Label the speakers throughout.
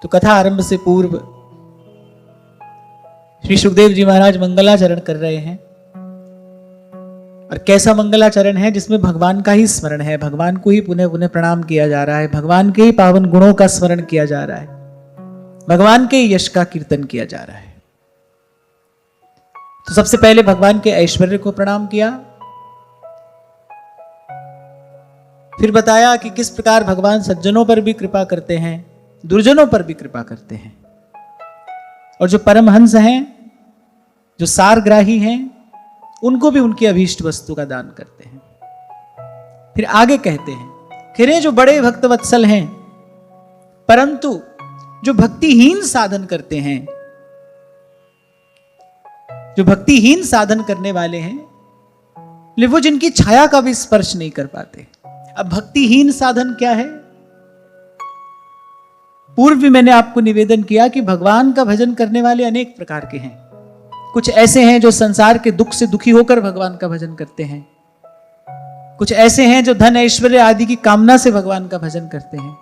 Speaker 1: तो कथा आरंभ से पूर्व श्री सुखदेव जी महाराज मंगलाचरण कर रहे हैं। और कैसा मंगलाचरण है जिसमें भगवान का ही स्मरण है, भगवान को ही पुनः पुनः प्रणाम किया जा रहा है, भगवान के ही पावन गुणों का स्मरण किया जा रहा है, भगवान के यश का कीर्तन किया जा रहा है। तो सबसे पहले भगवान के ऐश्वर्य को प्रणाम किया, फिर बताया कि किस प्रकार भगवान सज्जनों पर भी कृपा करते हैं, दुर्जनों पर भी कृपा करते हैं, और जो परमहंस हैं, जो सारग्राही हैं, उनको भी उनकी अभीष्ट वस्तु का दान करते हैं। फिर आगे कहते हैं, खिरे जो बड़े भक्त वत्सल हैं, परंतु जो भक्तिहीन साधन करते हैं, जो भक्तिहीन साधन करने वाले हैं, वो जिनकी छाया का भी स्पर्श नहीं कर पाते। अब भक्तिहीन साधन क्या है? पूर्व भी मैंने आपको निवेदन किया कि भगवान का भजन करने वाले अनेक प्रकार के हैं। कुछ ऐसे हैं जो संसार के दुख से दुखी होकर भगवान का भजन करते हैं, कुछ ऐसे हैं जो धन ऐश्वर्य आदि की कामना से भगवान का भजन करते हैं,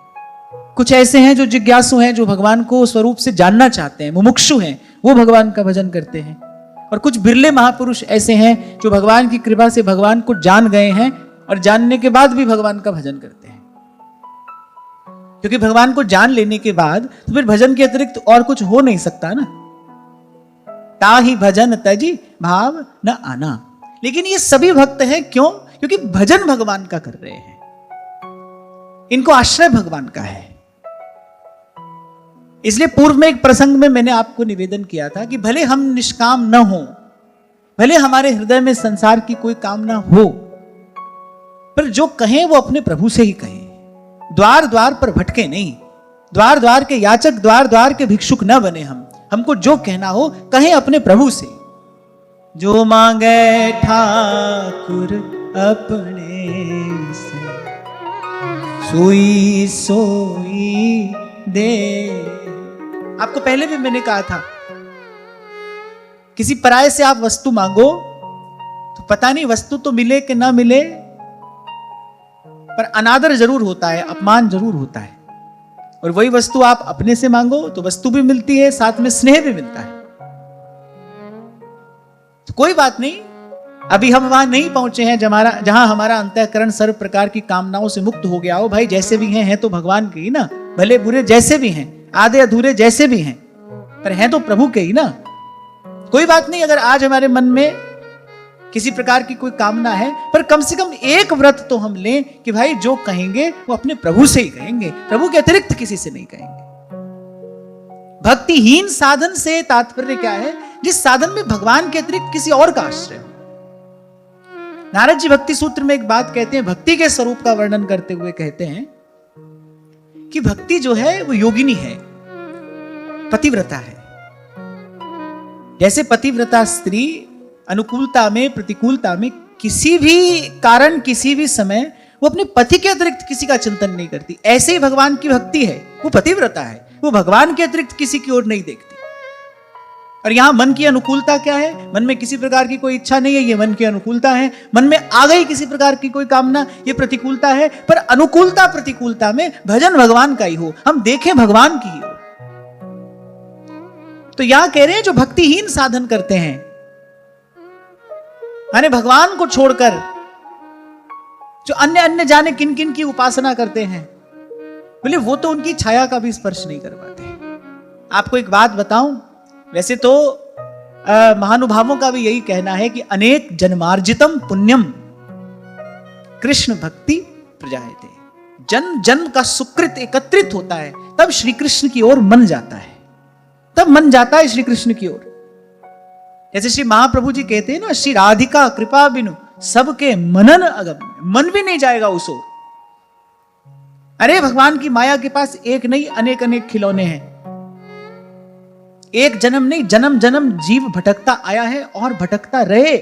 Speaker 1: कुछ ऐसे हैं जो जिज्ञासु हैं, जो भगवान को स्वरूप से जानना चाहते हैं, मुमुक्षु हैं, वो भगवान का भजन करते हैं। और कुछ बिरले महापुरुष ऐसे हैं जो भगवान की कृपा से भगवान को जान गए हैं और जानने के बाद भी भगवान का भजन करते हैं। क्योंकि भगवान को जान लेने के बाद तो फिर भजन के अतिरिक्त और कुछ हो नहीं सकता ना। ताहि भजन तजी भाव न आना। लेकिन ये सभी भक्त हैं, क्यों? क्योंकि भजन भगवान का कर रहे हैं, इनको आश्रय भगवान का है। इसलिए पूर्व में एक प्रसंग में मैंने आपको निवेदन किया था कि भले हम निष्काम न हो, भले हमारे हृदय में संसार की कोई कामना हो, पर जो कहें वो अपने प्रभु से ही कहें। द्वार द्वार पर भटके नहीं, द्वार द्वार के याचक, द्वार द्वार के भिक्षुक न बने हम। हमको जो कहना हो कहें अपने प्रभु से। जो मांगे ठाकुर अपने से, सोई सोई दे। आपको पहले भी मैंने कहा था, किसी पराये से आप वस्तु मांगो तो पता नहीं वस्तु तो मिले कि ना मिले, पर अनादर जरूर होता है, अपमान जरूर होता है। और वही वस्तु आप अपने से मांगो तो वस्तु भी मिलती है, साथ में स्नेह भी मिलता है। तो कोई बात नहीं, अभी हम वहां नहीं पहुंचे हैं जहां हमारा अंतःकरण सर्व प्रकार की कामनाओं से मुक्त हो गया हो। भाई जैसे भी हैं तो भगवान के ही ना, भले बुरे जैसे भी हैं, आधे अधूरे जैसे भी हैं, पर हैं तो प्रभु के ही ना। कोई बात नहीं अगर आज हमारे मन में किसी प्रकार की कोई कामना है, पर कम से कम एक व्रत तो हम लें कि भाई जो कहेंगे वो अपने प्रभु से ही कहेंगे, प्रभु के अतिरिक्त किसी से नहीं कहेंगे। भक्तिहीन साधन से तात्पर्य क्या है? जिस साधन में भगवान के अतिरिक्त किसी और का आश्रय हो। नारद जी भक्ति सूत्र में एक बात कहते हैं, भक्ति के स्वरूप का वर्णन करते हुए कहते हैं कि भक्ति जो है वो योगिनी है, पतिव्रता है। जैसे पतिव्रता स्त्री अनुकूलता में, प्रतिकूलता में, किसी भी कारण, किसी भी समय वो अपने पति के अतिरिक्त किसी का चिंतन नहीं करती, ऐसे ही भगवान की भक्ति है, वो पतिव्रता है, वो भगवान के अतिरिक्त किसी की ओर नहीं देखती। और यहां मन की अनुकूलता क्या है? मन में किसी प्रकार की कोई इच्छा नहीं है, ये मन की अनुकूलता है। मन में आ गई किसी प्रकार की कोई कामना, ये प्रतिकूलता है। पर अनुकूलता प्रतिकूलता में भजन भगवान का ही हो, हम देखें भगवान की ही हो। तो यहां कह रहे हैं जो भक्तिहीन साधन करते हैं, माने भगवान को छोड़कर जो अन्य अन्य जाने किन किन की उपासना करते हैं, बोले वो तो उनकी छाया का भी स्पर्श नहीं कर पाते। आपको एक बात बताऊं, वैसे तो महानुभावों का भी यही कहना है कि अनेक जन्मार्जितम पुण्यम कृष्ण भक्ति प्रजायते। जन्म जन्म का सुकृत एकत्रित होता है, तब श्री कृष्ण की ओर मन जाता है, तब मन जाता है श्री कृष्ण की ओर। जैसे श्री महाप्रभु जी कहते हैं ना, श्री राधिका कृपा बिनु सबके मनन अगम, मन भी नहीं जाएगा उस ओर। अरे भगवान की माया के पास एक नहीं अनेक अनेक खिलौने हैं। एक जन्म नहीं, जन्म जन्म जीव भटकता आया है और भटकता रहे,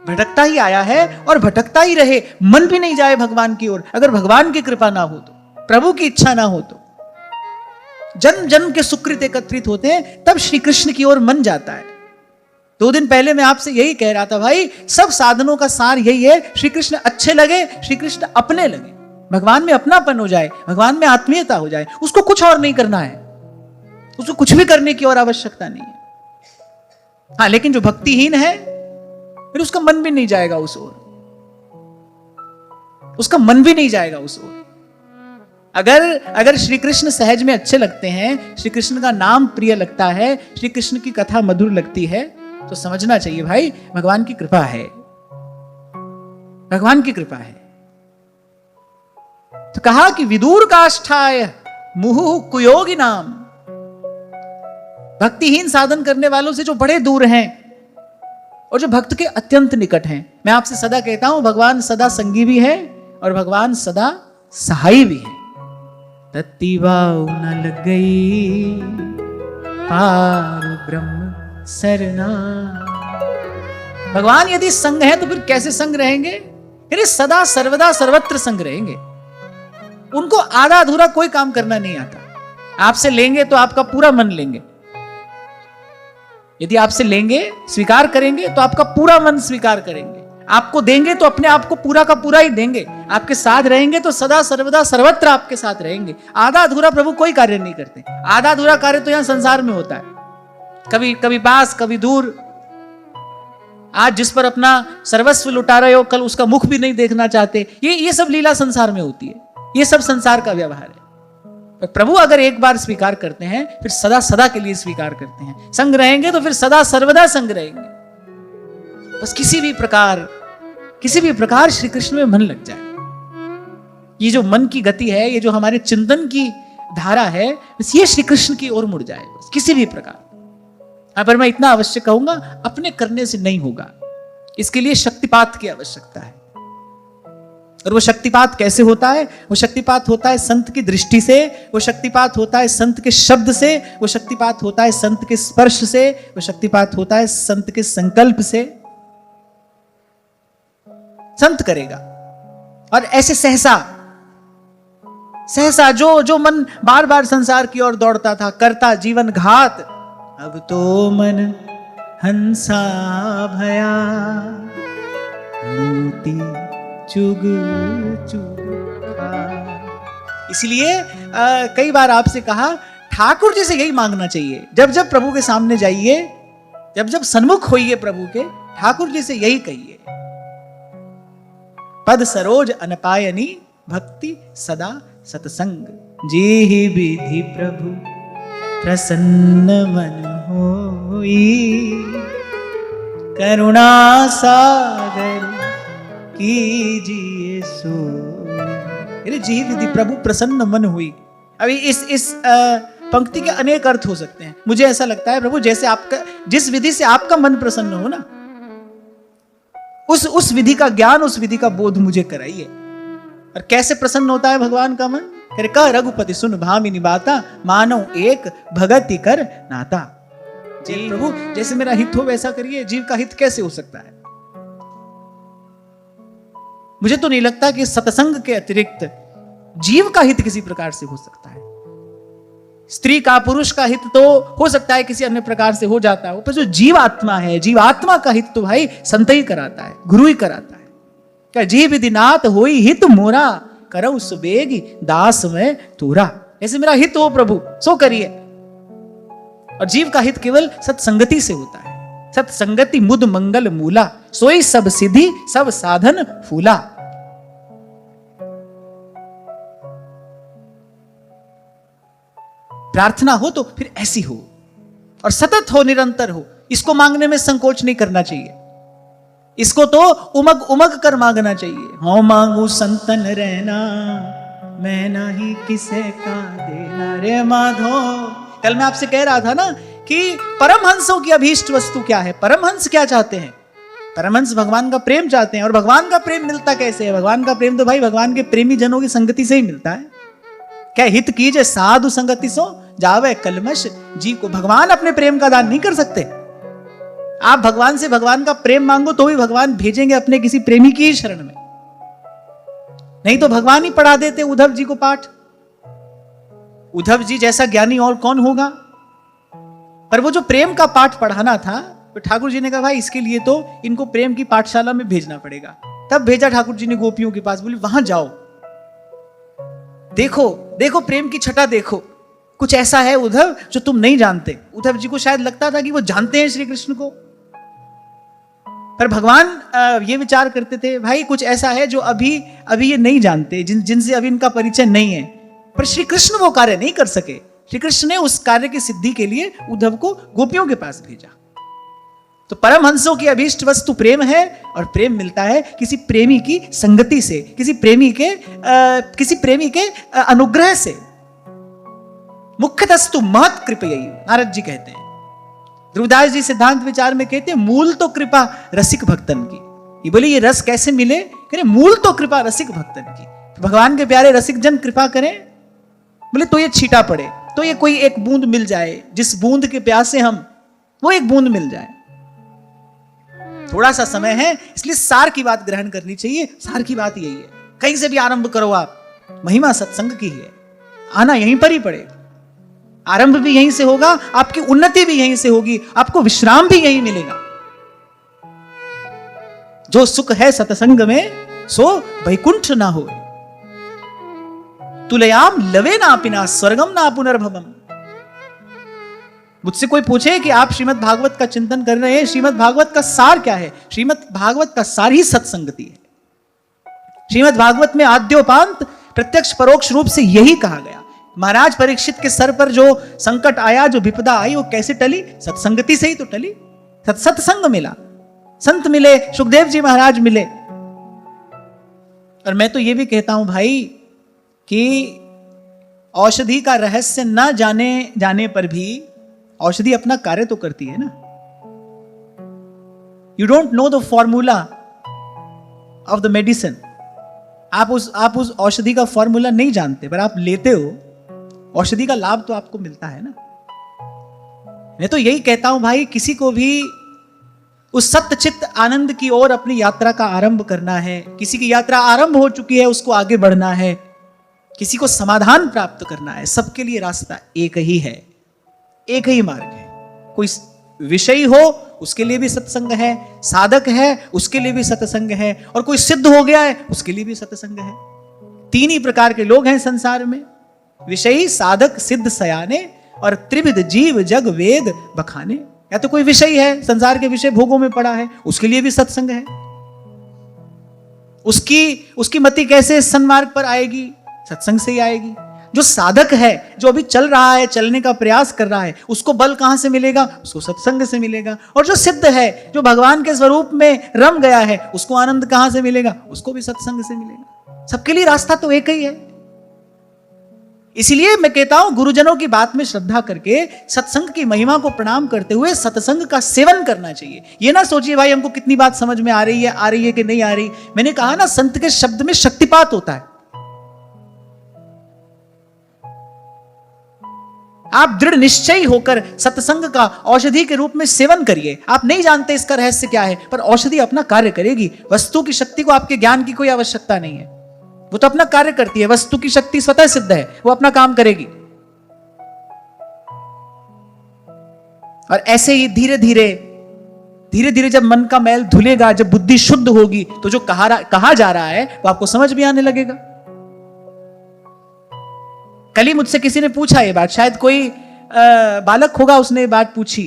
Speaker 1: भटकता ही आया है और भटकता ही रहे। मन भी नहीं जाए भगवान की ओर, अगर भगवान की कृपा ना हो तो, प्रभु की इच्छा ना हो तो। जन्म जन्म के सुकृत एकत्रित होते हैं, तब श्री कृष्ण की ओर मन जाता है। 2 दिन पहले मैं आपसे यही कह रहा था, भाई सब साधनों का सार यही है, श्री कृष्ण अच्छे लगे, श्री कृष्ण अपने लगे। भगवान में अपनापन हो जाए, भगवान में आत्मीयता हो जाए, उसको कुछ और नहीं करना है, उसको कुछ भी करने की और आवश्यकता नहीं है। हाँ, लेकिन जो भक्तिहीन है फिर उसका मन भी नहीं जाएगा उस ओर, उसका मन भी नहीं जाएगा उस ओर। अगर श्री कृष्ण सहज में अच्छे लगते हैं, श्री कृष्ण का नाम प्रिय लगता है, श्री कृष्ण की कथा मधुर लगती है, तो समझना चाहिए भाई भगवान की कृपा है, भगवान की कृपा है। तो कहा कि विदूर काष्ठाय मुहुः कुयोगी नाम, भक्तिहीन साधन करने वालों से जो बड़े दूर हैं और जो भक्त के अत्यंत निकट हैं। मैं आपसे सदा कहता हूं भगवान सदा संगी भी है और भगवान सदा सहाय भी है। तत्तिवाऊ न लग गई पार ब्रह्म सरना। भगवान यदि संग है तो फिर कैसे संग रहेंगे? फिर सदा सर्वदा सर्वत्र संग रहेंगे। उनको आधा अधूरा कोई काम करना नहीं आता। आपसे लेंगे तो आपका पूरा मन लेंगे, यदि आपसे लेंगे स्वीकार करेंगे तो आपका पूरा मन स्वीकार करेंगे, आपको देंगे तो अपने आप को पूरा का पूरा ही देंगे, आपके साथ रहेंगे तो सदा सर्वदा सर्वत्र आपके साथ रहेंगे। आधा अधूरा प्रभु कोई कार्य नहीं करते। आधा अधूरा कार्य तो यहां संसार में होता है, कभी कभी पास कभी दूर। आज जिस पर अपना सर्वस्व लुटा रहे हो, कल उसका मुख भी नहीं देखना चाहते। ये सब लीला संसार में होती है, ये सब संसार का व्यवहार है। पर प्रभु अगर एक बार स्वीकार करते हैं फिर सदा सदा के लिए स्वीकार करते हैं। संग रहेंगे तो फिर सदा सर्वदा संग रहेंगे। बस किसी भी प्रकार श्री कृष्ण में मन लग जाए। ये जो मन की गति है, ये जो हमारे चिंतन की धारा है, बस ये श्री कृष्ण की ओर मुड़ जाए, बस किसी भी प्रकार। पर मैं इतना अवश्य कहूंगा, अपने करने से नहीं होगा, इसके लिए शक्तिपात की आवश्यकता है। और वो शक्तिपात कैसे होता है? वो शक्तिपात होता है संत की दृष्टि से, वो शक्तिपात होता है संत के शब्द से, वो शक्तिपात होता है संत के स्पर्श से, वो शक्तिपात होता है संत के संकल्प से। संत करेगा और ऐसे सहसा जो मन बार बार संसार की ओर दौड़ता था, करता जीवन घात, अब तो मन हंसा भया, मोती चुग चुग खा। इसलिए कई बार आपसे कहा, ठाकुर जी से यही मांगना चाहिए। जब जब प्रभु के सामने जाइए, जब जब सन्मुख होइए प्रभु के, ठाकुर जी से यही कहिए, पद सरोज अनपायनी भक्ति सदा सतसंग, जेहि विधि प्रभु प्रसन्न मन होई, करुणा सागर कीजिए सो। जी विधि प्रभु प्रसन्न मन हुई। अभी इस पंक्ति के अनेक अर्थ हो सकते हैं। मुझे ऐसा लगता है प्रभु जैसे आपका, जिस विधि से आपका मन प्रसन्न हो ना, उस विधि का ज्ञान, उस विधि का बोध मुझे कराइए। और कैसे प्रसन्न होता है भगवान का मन? करे का रघुपति सुन भामिनी बाता, मानो एक भगति कर नाता। जी प्रभु जैसे मेरा हित हो वैसा करिए। जीव का हित कैसे हो सकता है? मुझे तो नहीं लगता कि सत्संग के अतिरिक्त जीव का हित किसी प्रकार से हो सकता है। स्त्री का, पुरुष का हित तो हो सकता है किसी अन्य प्रकार से हो जाता है, पर जो जीव आत्मा है, जीव आत्मा का हित तो भाई संत ही कराता है, गुरु ही कराता है। क्या जीव विधिनाथ होई हित मोरा, करऊ सुबेगी दास में तूरा। ऐसे मेरा हित हो प्रभु सो करिए। और जीव का हित केवल सत्संगति से होता है। सत्संगति मुद मंगल मूला, सोई सब सिद्धि सब साधन फूला। प्रार्थना हो तो फिर ऐसी हो और सतत हो, निरंतर हो। इसको मांगने में संकोच नहीं करना चाहिए, इसको तो उमग उमग कर मांगना चाहिए। हाँ मांगू संतन रहना, मैं नहीं किसे का देना रे माधो। कल मैं आपसे कह रहा था ना कि परमहंसों की अभीष्ट वस्तु क्या है? परमहंस क्या चाहते हैं? परमहंस भगवान का प्रेम चाहते हैं। और भगवान का प्रेम मिलता कैसे है? भगवान का प्रेम तो भाई भगवान के प्रेमी जनों की संगति से ही मिलता है। क्या हित कीजिए साधु संगति सो, जावे कलमश जी को। भगवान अपने प्रेम का दान नहीं कर सकते। आप भगवान से भगवान का प्रेम मांगो तो भी भगवान भेजेंगे अपने किसी प्रेमी की ही शरण में, नहीं तो भगवान ही पढ़ा देते उद्धव जी को पाठ। उद्धव जी जैसा ज्ञानी और कौन होगा? पर वो जो प्रेम का पाठ पढ़ाना था, तो ठाकुर जी ने कहा भाई इसके लिए तो इनको प्रेम की पाठशाला में भेजना पड़ेगा। तब भेजा ठाकुर जी ने गोपियों के पास, बोली वहां जाओ, देखो देखो प्रेम की छटा देखो, कुछ ऐसा है उद्धव जो तुम नहीं जानते। उद्धव जी को शायद लगता था कि वो जानते हैं श्री कृष्ण को, पर भगवान ये विचार करते थे भाई कुछ ऐसा है जो अभी अभी ये नहीं जानते, जिनसे अभी इनका परिचय नहीं है। पर श्री कृष्ण वो कार्य नहीं कर सके। श्री कृष्ण ने उस कार्य की सिद्धि के लिए उद्धव को गोपियों के पास भेजा। तो परमहंसों की अभीष्ट वस्तु प्रेम है, और प्रेम मिलता है किसी प्रेमी की संगति से, किसी प्रेमी के अनुग्रह से। मुख्यतस्तु महत् कृपयी, नारद जी कहते हैं। ध्रुवदास जी सिद्धांत विचार में कहते हैं मूल तो कृपा रसिक भक्तन की। ये बोले ये रस कैसे मिले? कह रहे मूल तो कृपा रसिक भक्तन की। तो भगवान के प्यारे रसिक जन कृपा करें, बोले तो ये छींटा पड़े, तो ये कोई एक बूंद मिल जाए, जिस बूंद के प्यासे हम, वो एक बूंद मिल जाए। थोड़ा सा समय है, इसलिए सार की बात ग्रहण करनी चाहिए। सार की बात यही है, कहीं से भी आरंभ करो आप, महिमा सत्संग की है, आना यहीं पर ही पड़ेगा। आरंभ भी यहीं से होगा, आपकी उन्नति भी यहीं से होगी, आपको विश्राम भी यहीं मिलेगा। जो सुख है सत्संग में सो वैकुंठ ना हो, तुलयाम लवे ना पिना स्वर्गम ना पुनर्भवम। मुझसे कोई पूछे कि आप श्रीमद् भागवत का चिंतन कर रहे हैं, श्रीमद् भागवत का सार क्या है? श्रीमद् भागवत का सार ही सत्संगति है। श्रीमद् भागवत में आद्योपांत प्रत्यक्ष परोक्ष रूप से यही कहा गया। महाराज परीक्षित के सर पर जो संकट आया, जो विपदा आई, वो कैसे टली? सत्संगति से ही तो टली। सत्संग मिला, संत मिले, सुखदेव जी महाराज मिले। और मैं तो ये भी कहता हूं भाई कि औषधि का रहस्य न जाने पर भी औषधि अपना कार्य तो करती है ना। You don't know the formula of the medicine. आप उस औषधि का फॉर्मूला नहीं जानते, पर आप लेते हो, औषधि का लाभ तो आपको मिलता है ना। मैं तो यही कहता हूं भाई, किसी को भी उस सत्य चित्त आनंद की ओर अपनी यात्रा का आरंभ करना है, किसी की यात्रा आरंभ हो चुकी है उसको आगे बढ़ना है, किसी को समाधान प्राप्त करना है, सबके लिए रास्ता एक ही है, एक ही मार्ग है। कोई विषयी हो उसके लिए भी सत्संग है, साधक है उसके लिए भी सत्संग है, और कोई सिद्ध हो गया है उसके लिए भी सत्संग है। तीन ही प्रकार के लोग हैं संसार में, विषयी, साधक, सिद्ध सयाने, और त्रिविध जीव जग वेद बखाने। या तो कोई विषयी है, संसार के विषय भोगों में पड़ा है, उसके लिए भी सत्संग है। उसकी मति कैसे सन्मार्ग पर आएगी? सत्संग से ही आएगी। जो साधक है, जो अभी चल रहा है, चलने का प्रयास कर रहा है, उसको बल कहां से मिलेगा? उसको सत्संग से मिलेगा। और जो सिद्ध है, जो भगवान के स्वरूप में रम गया है, उसको आनंद कहां से मिलेगा? उसको भी सत्संग से मिलेगा। सबके लिए रास्ता तो एक ही है। इसीलिए मैं कहता हूं गुरुजनों की बात में श्रद्धा करके, सत्संग की महिमा को प्रणाम करते हुए सत्संग का सेवन करना चाहिए। यह ना सोचिए भाई हमको कितनी बात समझ में आ रही है कि नहीं आ रही। मैंने कहा ना, संत के शब्द में शक्तिपात होता है। आप दृढ़ निश्चयी होकर सत्संग का औषधि के रूप में सेवन करिए। आप नहीं जानते इसका रहस्य क्या है, पर औषधि अपना कार्य करेगी। वस्तु की शक्ति को आपके ज्ञान की कोई आवश्यकता नहीं है, वो तो अपना कार्य करती है। वस्तु की शक्ति स्वतः सिद्ध है, वो अपना काम करेगी। और ऐसे ही धीरे धीरे जब मन का मैल धुलेगा, जब बुद्धि शुद्ध होगी, तो जो कहा जा रहा है वो आपको समझ भी आने लगेगा। कल ही मुझसे किसी ने पूछा ये बात, शायद कोई बालक होगा, उसने ये बात पूछी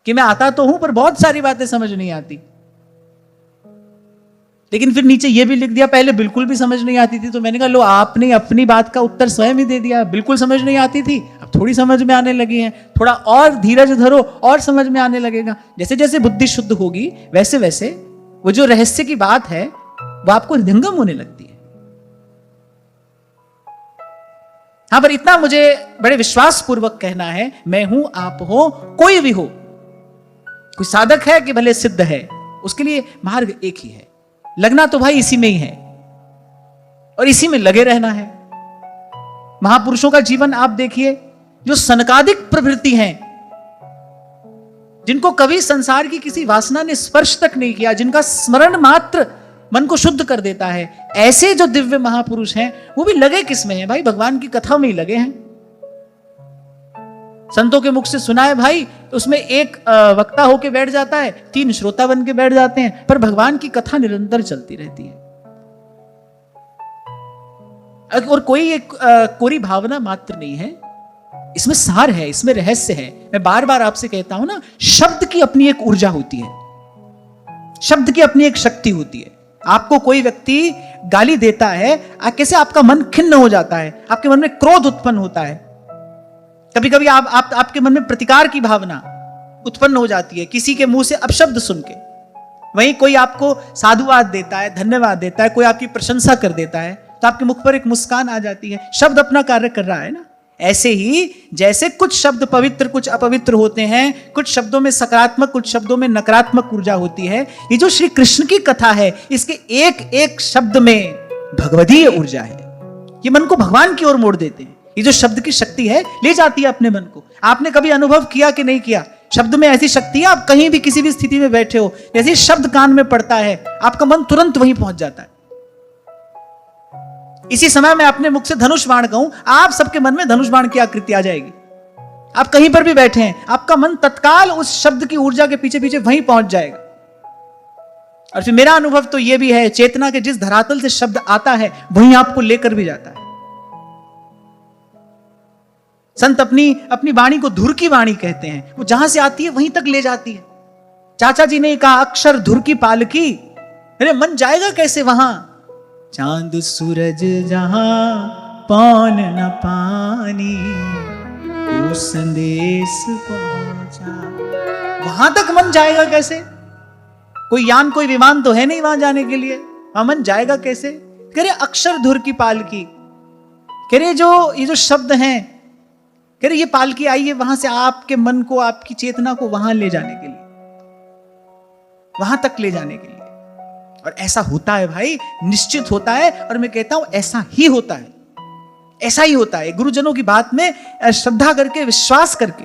Speaker 1: कि मैं आता तो हूं पर बहुत सारी बातें समझ नहीं आती। लेकिन फिर नीचे ये भी लिख दिया पहले बिल्कुल भी समझ नहीं आती थी। तो मैंने कहा लो, आपने अपनी बात का उत्तर स्वयं ही दे दिया। बिल्कुल समझ नहीं आती थी, अब थोड़ी समझ में आने लगी है। थोड़ा और धीरज धरो, और समझ में आने लगेगा। जैसे जैसे बुद्धि शुद्ध होगी, वैसे वैसे वो जो रहस्य की बात है वो आपको हृदयंगम होने लगती है। हाँ, पर इतना मुझे बड़े विश्वास पूर्वक कहना है, मैं हूं, आप हो, कोई भी हो, कोई साधक है कि भले सिद्ध है, उसके लिए मार्ग एक ही है। लगना तो भाई इसी में ही है, और इसी में लगे रहना है। महापुरुषों का जीवन आप देखिए, जो सनकादिक प्रवृत्ति हैं, जिनको कभी संसार की किसी वासना ने स्पर्श तक नहीं किया, जिनका स्मरण मात्र मन को शुद्ध कर देता है, ऐसे जो दिव्य महापुरुष हैं, वो भी लगे किस में हैं? भाई भगवान की कथा में ही लगे हैं। संतों के मुख से सुना है भाई, तो उसमें एक वक्ता होके बैठ जाता है, 3 श्रोता बन के बैठ जाते हैं, पर भगवान की कथा निरंतर चलती रहती है। और कोई एक कोरी भावना मात्र नहीं है, इसमें सार है, इसमें रहस्य है। मैं बार बार आपसे कहता हूं ना, शब्द की अपनी एक ऊर्जा होती है, शब्द की अपनी एक शक्ति होती है। आपको कोई व्यक्ति गाली देता है, कैसे आपका मन खिन्न हो जाता है, आपके मन में क्रोध उत्पन्न होता है, कभी कभी आपके मन में प्रतिकार की भावना उत्पन्न हो जाती है किसी के मुंह से अपशब्द सुन के। वहीं कोई आपको साधुवाद देता है, धन्यवाद देता है, कोई आपकी प्रशंसा कर देता है, तो आपके मुख पर एक मुस्कान आ जाती है। शब्द अपना कार्य कर रहा है ना। ऐसे ही जैसे कुछ शब्द पवित्र कुछ अपवित्र होते हैं, कुछ शब्दों में सकारात्मक कुछ शब्दों में नकारात्मक ऊर्जा होती है, ये जो श्री कृष्ण की कथा है, इसके एक एक शब्द में भगवदीय ऊर्जा है। ये मन को भगवान की ओर मोड़ देते हैं। ये जो शब्द की शक्ति है, ले जाती है अपने मन को। आपने कभी अनुभव किया कि नहीं किया? शब्द में ऐसी शक्ति है, आप कहीं भी किसी भी स्थिति में बैठे हो, जैसे शब्द कान में पड़ता है, आपका मन तुरंत वहीं पहुंच जाता है। इसी समय मैं अपने मुख से धनुष बाण कहूं, आप सबके मन में धनुष बाण की आकृति आ जाएगी। आप कहीं पर भी बैठे हैं, आपका मन तत्काल उस शब्द की ऊर्जा के पीछे पीछे वहीं पहुंच जाएगा। और फिर मेरा अनुभव तो यह भी है, चेतना के जिस धरातल से शब्द आता है, वहीं आपको लेकर भी जाता है। संत अपनी वाणी को धुर की वाणी कहते हैं। वो जहां से आती है वहीं तक ले जाती है। चाचा जी ने कहा, अक्षर धुर की पालकी, मेरे मन जाएगा कैसे वहां? चांद सूरज जहां पौन न पानी, वो संदेश पहुंचा। वहां तक मन जाएगा कैसे? कोई यान कोई विमान तो है नहीं वहां जाने के लिए, वहां मन जाएगा कैसे? कह रहे अक्षर धुर की पालकी, कह रहे ये जो शब्द हैं, कह रहे ये पालकी आई है वहां से आपके मन को, आपकी चेतना को वहां ले जाने के लिए, वहां तक ले जाने के लिए। और ऐसा होता है भाई, निश्चित होता है। और मैं कहता हूं ऐसा ही होता है, ऐसा ही होता है। गुरुजनों की बात में श्रद्धा करके, विश्वास करके,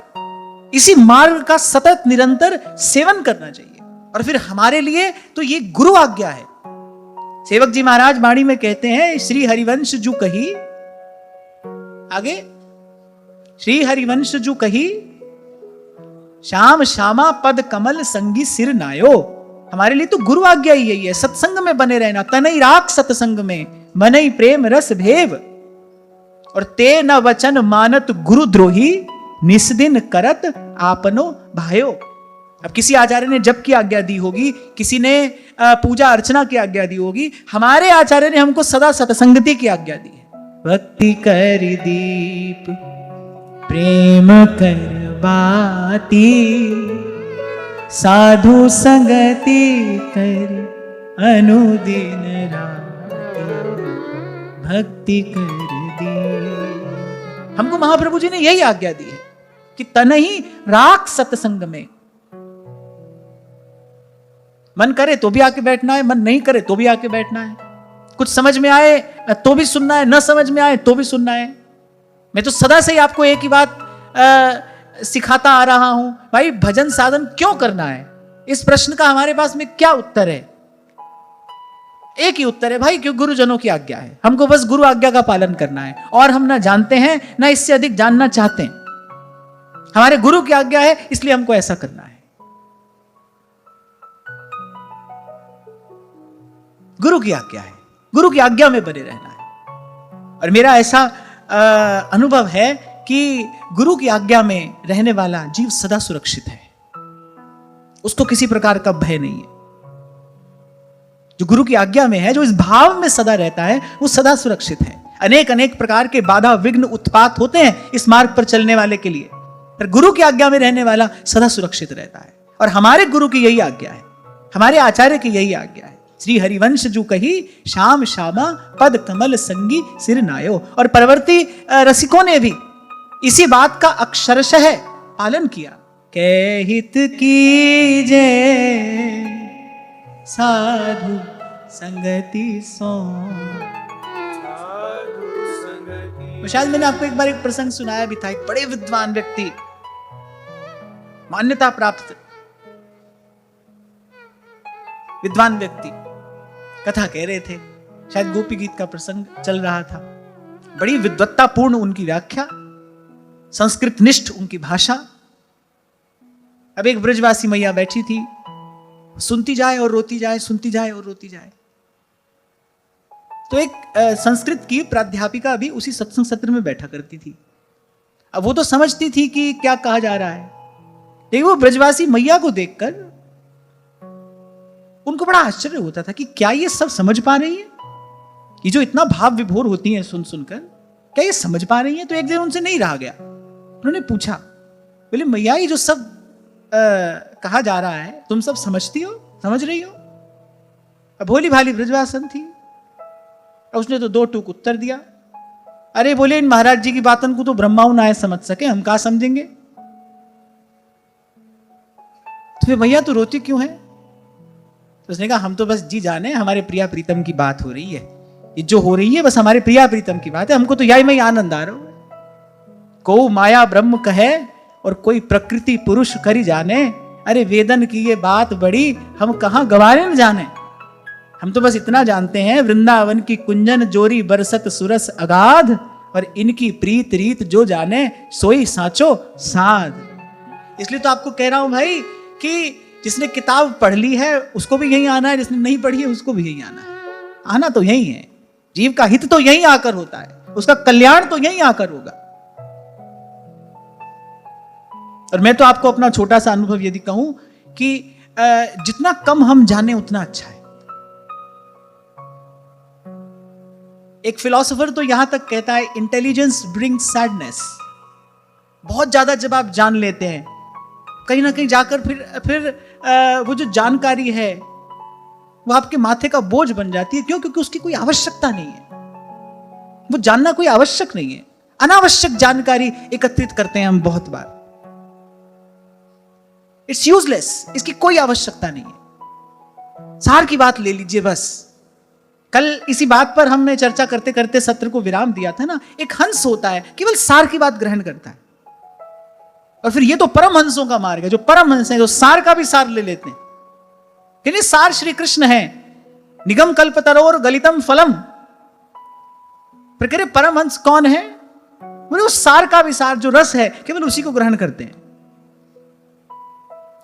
Speaker 1: इसी मार्ग का सतत निरंतर सेवन करना चाहिए। और फिर हमारे लिए तो ये गुरु आज्ञा है। सेवक जी महाराज वाणी में कहते हैं, श्री हरिवंश जू कही, आगे श्री हरिवंश जू कही, श्याम श्यामा पद कमल संगी सिर नायो। हमारे लिए तो गुरु आज्ञा ही यही है, सत्संग में बने रहना। तनई राख सत्संग में, मनई प्रेम रस भेव, और ते न वचन मानत गुरु द्रोही, निस्दिन करत आपनो भायो। अब किसी आचार्य ने जप की आज्ञा दी होगी, किसी ने पूजा अर्चना की आज्ञा दी होगी, हमारे आचार्य ने हमको सदा सत्संगति की आज्ञा दी है। भक्ति कर दीप प्रेम कर बाती, साधु संगति कर अनुदिन राती, भक्ति कर दी। हमको महाप्रभु जी ने यही आज्ञा दी है कि तनहि राख सत्संग में। मन करे तो भी आके बैठना है, मन नहीं करे तो भी आके बैठना है। कुछ समझ में आए तो भी सुनना है, न समझ में आए तो भी सुनना है। मैं तो सदा से ही आपको एक ही बात सिखाता आ रहा हूं, भाई भजन साधन क्यों करना है? इस प्रश्न का हमारे पास में क्या उत्तर है? एक ही उत्तर है भाई, क्यों? गुरुजनों की आज्ञा है। हमको बस गुरु आज्ञा का पालन करना है, और हम ना जानते हैं ना इससे अधिक जानना चाहते हैं। हमारे गुरु की आज्ञा है, इसलिए हमको ऐसा करना है। गुरु की आज्ञा है, गुरु की आज्ञा में बने रहना है। और मेरा ऐसा अनुभव है कि गुरु की आज्ञा में रहने वाला जीव सदा सुरक्षित है, उसको किसी प्रकार का भय नहीं है। जो गुरु की आज्ञा में है, जो इस भाव में सदा रहता है, वो सदा सुरक्षित है। अनेक अनेक प्रकार के बाधा विघ्न उत्पात होते हैं इस मार्ग पर चलने वाले के लिए, पर गुरु की आज्ञा में रहने वाला सदा सुरक्षित रहता है। और हमारे गुरु की यही आज्ञा है, हमारे आचार्य की यही आज्ञा है। श्री हरिवंश जू कही, श्याम श्यामा पद कमल संगी सिर नायो। और परवर्ती रसिकों ने भी इसी बात का अक्षरशः पालन किया। कै हित कीजे साधु संगति सो। शायद मैंने आपको एक बार एक प्रसंग सुनाया भी था। एक बड़े विद्वान व्यक्ति, मान्यता प्राप्त विद्वान व्यक्ति कथा कह रहे थे। शायद गोपी गीत का प्रसंग चल रहा था। बड़ी विद्वत्तापूर्ण उनकी व्याख्या, संस्कृत निष्ठ उनकी भाषा। अब एक ब्रजवासी मैया बैठी थी, सुनती जाए और रोती जाए, सुनती जाए और रोती जाए। तो एक संस्कृत की प्राध्यापिका भी उसी सत्संग सत्र में बैठा करती थी। अब वो तो समझती थी कि क्या कहा जा रहा है, लेकिन वो ब्रजवासी मैया को देखकर उनको बड़ा आश्चर्य होता था कि क्या ये सब समझ पा रही है, ये जो इतना भाव विभोर होती हैं सुन सुनकर, क्या ये समझ पा रही है? तो एक दिन उनसे नहीं रहा गया, उन्होंने पूछा, बोले मैया ये जो सब कहा जा रहा है तुम सब समझती हो, समझ रही हो? अब भोली भाली ब्रजवासन थी, उसने तो 2 टूक उत्तर दिया, अरे बोले इन महाराज जी की बातों को तो ब्रह्माऊ ना समझ सके, हम कहा समझेंगे। तो फिर भैया तो रोती क्यों है? तो उसने कहा हम तो बस जी जाने हमारे प्रिया प्रीतम की बात हो रही है, ये जो हो रही है बस हमारे प्रिया प्रीतम की बात है, हमको तो यही में आनंद आ रहा हो। को माया ब्रह्म कहे और कोई प्रकृति पुरुष करी जाने, अरे वेदन की ये बात बड़ी हम कहां गवारे न जाने। हम तो बस इतना जानते हैं वृंदावन की कुंजन जोरी बरसत सुरस अगाध, और इनकी प्रीत रीत जो जाने सोई साचो साध। इसलिए तो आपको कह रहा हूं भाई कि जिसने किताब पढ़ ली है उसको भी यही आना है, जिसने नहीं पढ़ी है उसको भी यही आना है। आना तो यही है, जीव का हित तो यही आकर होता है, उसका कल्याण तो यही आकर होगा। और मैं तो आपको अपना छोटा सा अनुभव यदि कहूं कि जितना कम हम जाने उतना अच्छा है। एक फिलोसोफर तो यहां तक कहता है इंटेलिजेंस ब्रिंग्स सैडनेस। बहुत ज्यादा जब आप जान लेते हैं कहीं ना कहीं जाकर फिर वो जो जानकारी है वो आपके माथे का बोझ बन जाती है। क्यों? क्योंकि उसकी कोई आवश्यकता नहीं है, वो जानना कोई आवश्यक नहीं है। अनावश्यक जानकारी एकत्रित करते हैं हम बहुत बार, इट्स यूजलेस, इसकी कोई आवश्यकता नहीं है। सार की बात ले लीजिए बस। कल इसी बात पर हमने चर्चा करते करते सत्र को विराम दिया था ना। एक हंस होता है केवल सार की बात ग्रहण करता है, और फिर ये तो परम हंसों का मार्ग है, जो परम हंस है जो सार का भी सार ले लेते हैं। कि सार श्री कृष्ण है, निगम कल्पतरोर गलितम फलम। पर कह रहे परम हंस कौन है? बोले उस सार का भी सार, जो रस है केवल उसी को ग्रहण करते हैं।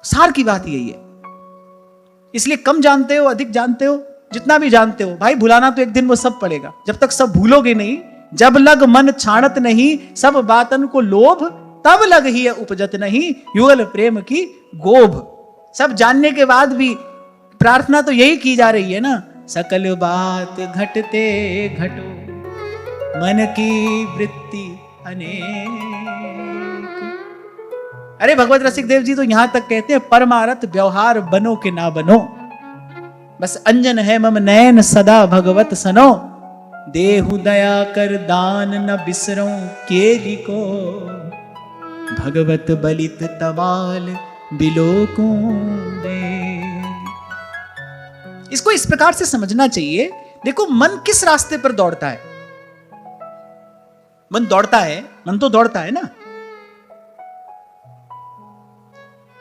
Speaker 1: सार की बात यही है। इसलिए कम जानते हो अधिक जानते हो, जितना भी जानते हो भाई, भुलाना तो एक दिन वो सब पड़ेगा। जब तक सब भूलोगे नहीं, जब लग मन छाणत नहीं, सब बातन को लोभ, तब लग ही उपजत नहीं, युगल प्रेम की गोभ। सब जानने के बाद भी प्रार्थना तो यही की जा रही है ना, सकल बात घटते घटो मन की वृत्ति अनेक। अरे भगवत रसिक देव जी तो यहां तक कहते हैं परमारथ व्यवहार बनो के ना बनो, बस अंजन है मम नयन सदा भगवत सनो। देहु दया कर दान न बिसरो केली को, भगवत बलित तमाल बिलोको दे। इसको इस प्रकार से समझना चाहिए। देखो मन किस रास्ते पर दौड़ता है? मन दौड़ता है, मन तो दौड़ता है ना,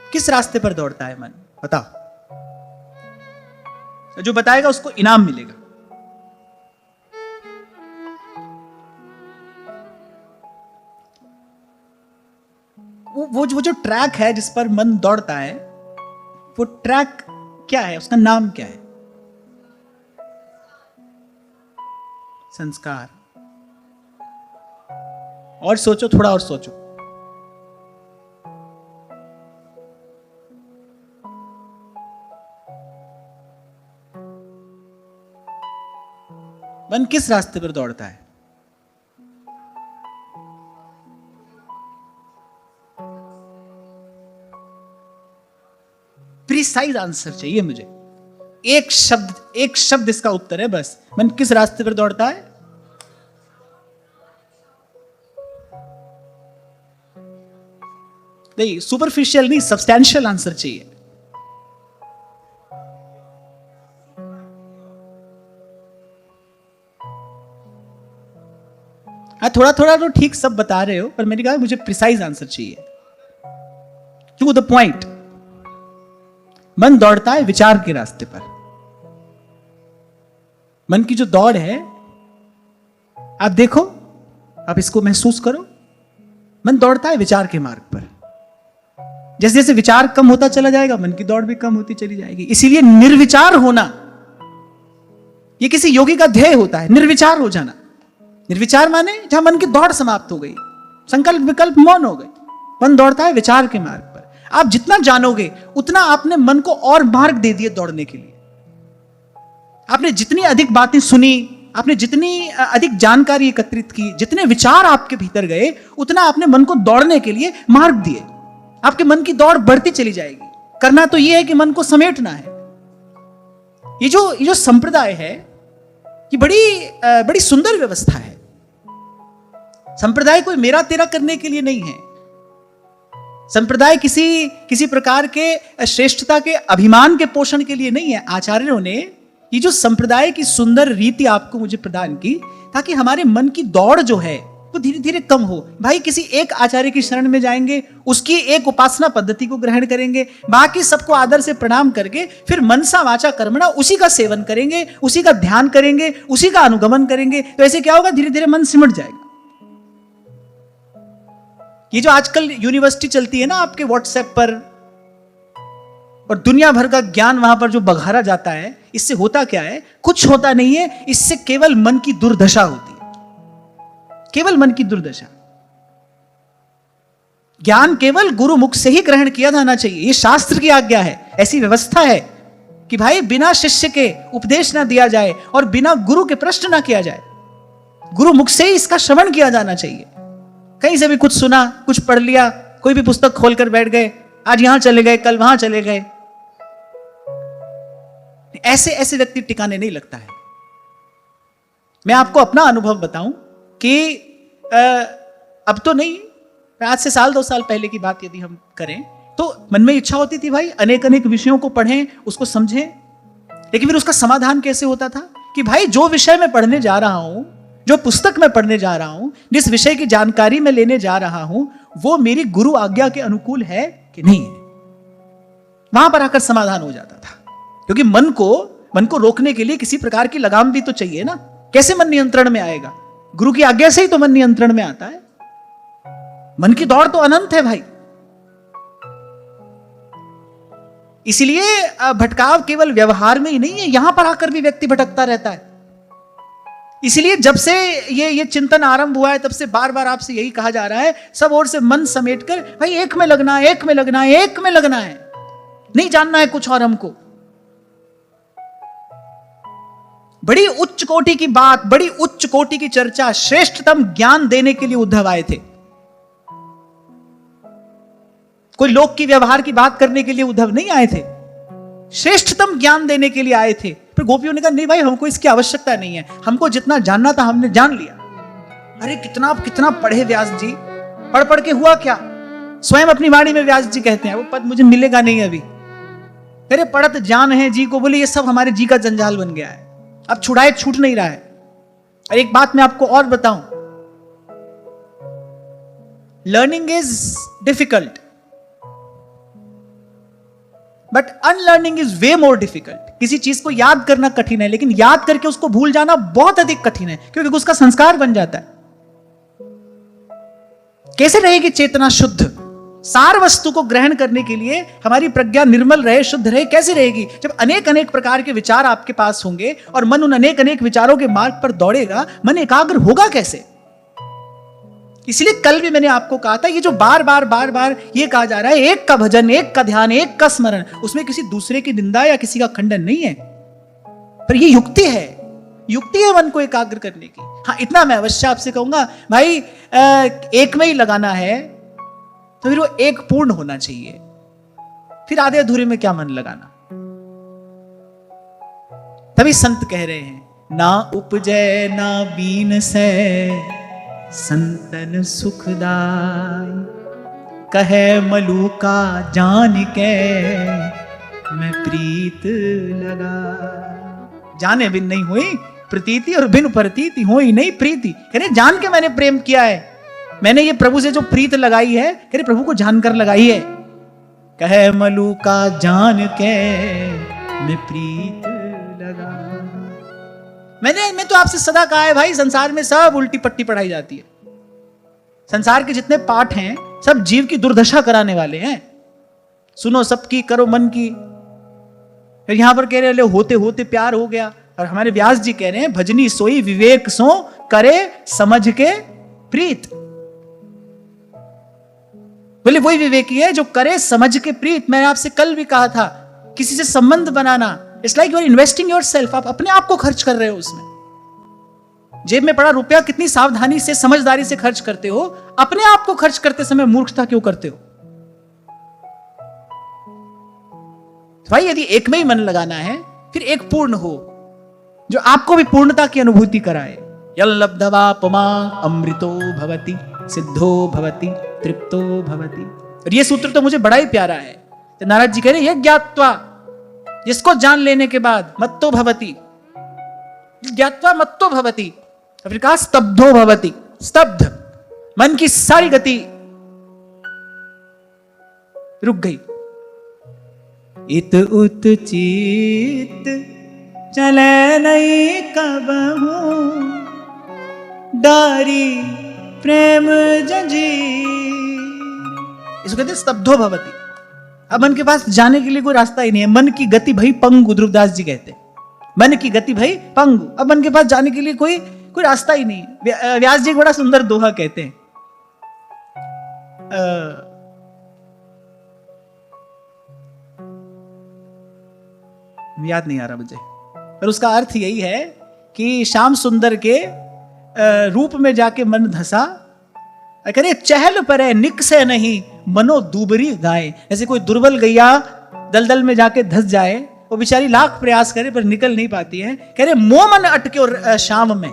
Speaker 1: किस रास्ते पर दौड़ता है मन? बताओ। जो बताएगा उसको इनाम मिलेगा। वो जो ट्रैक है जिस पर मन दौड़ता है, वो ट्रैक क्या है? उसका नाम क्या है? संस्कार। और सोचो, थोड़ा और सोचो। मन किस रास्ते पर दौड़ता है? प्रिसाइज आंसर चाहिए मुझे। एक शब्द इसका उत्तर है बस। मन किस रास्ते पर दौड़ता है? नहीं, सुपरफिशियल नहीं, सब्सटैंशियल आंसर चाहिए। हाँ, थोड़ा थोड़ा तो ठीक सब बता रहे हो, पर मैंने कहा मुझे प्रिसाइज आंसर चाहिए, टू द पॉइंट। मन दौड़ता है विचार के रास्ते पर। मन की जो दौड़ है, आप देखो, आप इसको महसूस करो। मन दौड़ता है विचार के मार्ग पर। जैसे जैसे विचार कम होता चला जाएगा, मन की दौड़ भी कम होती चली जाएगी। इसीलिए निर्विचार होना ये किसी योगी का ध्येय होता है, निर्विचार हो जाना। निर्विचार माने जहां मन की दौड़ समाप्त हो गई, संकल्प विकल्प मौन हो गए, मन दौड़ता है विचार के मार्ग पर। आप जितना जानोगे उतना आपने मन को और मार्ग दे दिए दौड़ने के लिए। आपने जितनी अधिक बातें सुनी, आपने जितनी अधिक जानकारी एकत्रित की, जितने विचार आपके भीतर गए, उतना आपने मन को दौड़ने के लिए मार्ग दिए। आपके मन की दौड़ बढ़ती चली जाएगी। करना तो यह है कि मन को समेटना है। ये जो संप्रदाय है, ये बड़ी सुंदर व्यवस्था है। संप्रदाय कोई मेरा तेरा करने के लिए नहीं है। संप्रदाय किसी प्रकार के श्रेष्ठता के अभिमान के पोषण के लिए नहीं है। आचार्यों ने ये जो संप्रदाय की सुंदर रीति आपको मुझे प्रदान की, ताकि हमारे मन की दौड़ जो है वो धीरे धीरे कम हो। भाई किसी एक आचार्य की शरण में जाएंगे, उसकी एक उपासना पद्धति को ग्रहण करेंगे, बाकी सबको आदर से प्रणाम करके फिर मनसा वाचा कर्मणा उसी का सेवन करेंगे, उसी का ध्यान करेंगे, उसी का अनुगमन करेंगे। तो ऐसे क्या होगा, धीरे धीरे मन सिमट जाएगा। ये जो आजकल यूनिवर्सिटी चलती है ना आपके व्हाट्सएप पर, और दुनिया भर का ज्ञान वहां पर जो बघारा जाता है, इससे होता क्या है? कुछ होता नहीं है। इससे केवल मन की दुर्दशा होती है, केवल मन की दुर्दशा। ज्ञान केवल गुरु मुख से ही ग्रहण किया जाना चाहिए। ये शास्त्र की आज्ञा है, ऐसी व्यवस्था है कि भाई बिना शिष्य के उपदेश ना दिया जाए और बिना गुरु के प्रश्न ना किया जाए। गुरु मुख से ही इसका श्रवण किया जाना चाहिए। कहीं से भी कुछ सुना, कुछ पढ़ लिया, कोई भी पुस्तक खोलकर बैठ गए, आज यहां चले गए, कल वहां चले गए, ऐसे व्यक्ति टिकाने नहीं लगता है। मैं आपको अपना अनुभव बताऊं कि अब तो नहीं, आज से साल 2 साल पहले की बात यदि हम करें तो मन में इच्छा होती थी भाई अनेक विषयों को पढ़ें, उसको समझें। लेकिन फिर उसका समाधान कैसे होता था कि भाई जो विषय मैं पढ़ने जा रहा हूं, जो पुस्तक मैं पढ़ने जा रहा हूं, जिस विषय की जानकारी मैं लेने जा रहा हूं, वो मेरी गुरु आज्ञा के अनुकूल है कि नहीं है। वहां पर आकर समाधान हो जाता था। क्योंकि मन को रोकने के लिए किसी प्रकार की लगाम भी तो चाहिए ना। कैसे मन नियंत्रण में आएगा? गुरु की आज्ञा से ही तो मन नियंत्रण में आता है। मन की दौड़ तो अनंत है भाई। इसलिए भटकाव केवल व्यवहार में ही नहीं है, यहां पर आकर भी व्यक्ति भटकता रहता है। इसलिए जब से ये चिंतन आरंभ हुआ है, तब से बार बार आपसे यही कहा जा रहा है, सब ओर से मन समेटकर भाई एक में लगना है, एक में लगना है, एक में लगना है। नहीं जानना है कुछ और हमको। बड़ी उच्च कोटि की बात, बड़ी उच्च कोटि की चर्चा, श्रेष्ठतम ज्ञान देने के लिए उद्धव आए थे। कोई लोक की व्यवहार की बात करने के लिए उद्धव नहीं आए थे, श्रेष्ठतम ज्ञान देने के लिए आए थे। फिर गोपियों ने कहा नहीं भाई, हमको इसकी आवश्यकता नहीं है, हमको जितना जानना था हमने जान लिया। अरे कितना पढ़े व्यास जी, पढ़ के हुआ क्या? स्वयं अपनी वाणी में व्यास जी कहते हैं वो पद मुझे मिलेगा नहीं अभी। अरे पढ़त जान है जी को, बोले ये सब हमारे जी का जंजाल बन गया है, अब छुड़ाए छूट नहीं रहा है। और एक बात मैं आपको और बताऊं, learning is difficult but unlearning is way more difficult. किसी चीज को याद करना कठिन है, लेकिन याद करके उसको भूल जाना बहुत अधिक कठिन है, क्योंकि उसका संस्कार बन जाता है। कैसे रहेगी चेतना शुद्ध? सार वस्तु को ग्रहण करने के लिए हमारी प्रज्ञा निर्मल रहे, शुद्ध रहे, कैसे रहेगी? जब अनेक प्रकार के विचार आपके पास होंगे और मन उन अनेक विचारों के मार्ग पर दौड़ेगा, मन एकाग्र होगा कैसे? इसलिए कल भी मैंने आपको कहा था, ये जो बार बार ये कहा जा रहा है, एक का भजन, एक का ध्यान, एक का स्मरण, उसमें किसी दूसरे की निंदा या किसी का खंडन नहीं है, पर ये युक्ति है मन को एकाग्र करने की। हाँ, इतना मैं अवश्य आपसे कहूंगा भाई, एक में ही लगाना है तो फिर वो एक पूर्ण होना चाहिए, फिर आधे अधूरे में क्या मन लगाना। तभी संत कह रहे हैं, ना उपजय ना बीन से संतन सुखदाय, कहे मलूका जान के मैं प्रीत लगा। जाने बिन नहीं हुई प्रतीति और बिन प्रतीति हुई नहीं प्रीति। कह रहे जान के मैंने प्रेम किया है, मैंने ये प्रभु से जो प्रीत लगाई है, कह रहे प्रभु को जानकर लगाई है। कहे मलूका जान के मैं प्रीत लगा। मैं तो आपसे सदा कहा है भाई, संसार में सब उल्टी पट्टी पढ़ाई जाती है। संसार के जितने पाठ हैं सब जीव की दुर्दशा कराने वाले हैं। सुनो सबकी, करो मन की। फिर यहां पर कह रहे होते होते प्यार हो गया, और हमारे व्यास जी कह रहे हैं भजनी सोई विवेक सो करे समझ के प्रीत। बोले वही विवेकी है जो करे समझ के प्रीत। मैंने आपसे कल भी कहा था, किसी से संबंध बनाना it's like you are investing yourself. आप अपने आप को खर्च कर रहे हो उसमें। जेब में पड़ा रुपया कितनी सावधानी से समझदारी से खर्च करते हो, अपने आप को खर्च करते समय मूर्खता क्यों करते हो? भाई यदि एक में ही मन लगाना है, फिर एक पूर्ण हो जो आपको भी पूर्णता की अनुभूति कराए। यल्लब्धवा पुमान् अमृतो भवति सिद्धो भवति तृप्तो भवति। और ये सूत्र तो मुझे बड़ा ही प्यारा है। तो नारद जी कह रहे हैं ज्ञात्वा, जिसको जान लेने के बाद मत्तो भवति, ज्ञात्वा मत्तो भवति। फिर कहा स्तब्धो भवति, स्तब्ध मन की सारी गति रुक गई। इत उत चित चले नहीं कबहू डारी प्रेम जंजीर। इसको कहते स्तब्धो भवति। अब मन के पास जाने के लिए कोई रास्ता ही नहीं है। मन की गति भई पंगु, ध्रुवदास जी कहते हैं मन की गति भई पंगु। अब मन के पास जाने के लिए कोई रास्ता ही नहीं। व्यास जी बड़ा सुंदर दोहा कहते हैं, याद नहीं आ रहा मुझे, पर उसका अर्थ यही है कि श्याम सुंदर के रूप में जाके मन धसा, करे चहल परे निक से नहीं मनो दूबरी गाय। ऐसे कोई दुर्बल गैया दलदल में जाके धस जाए, वो बेचारी लाख प्रयास करे पर निकल नहीं पाती है। कह रहे मोह मन अटके शाम में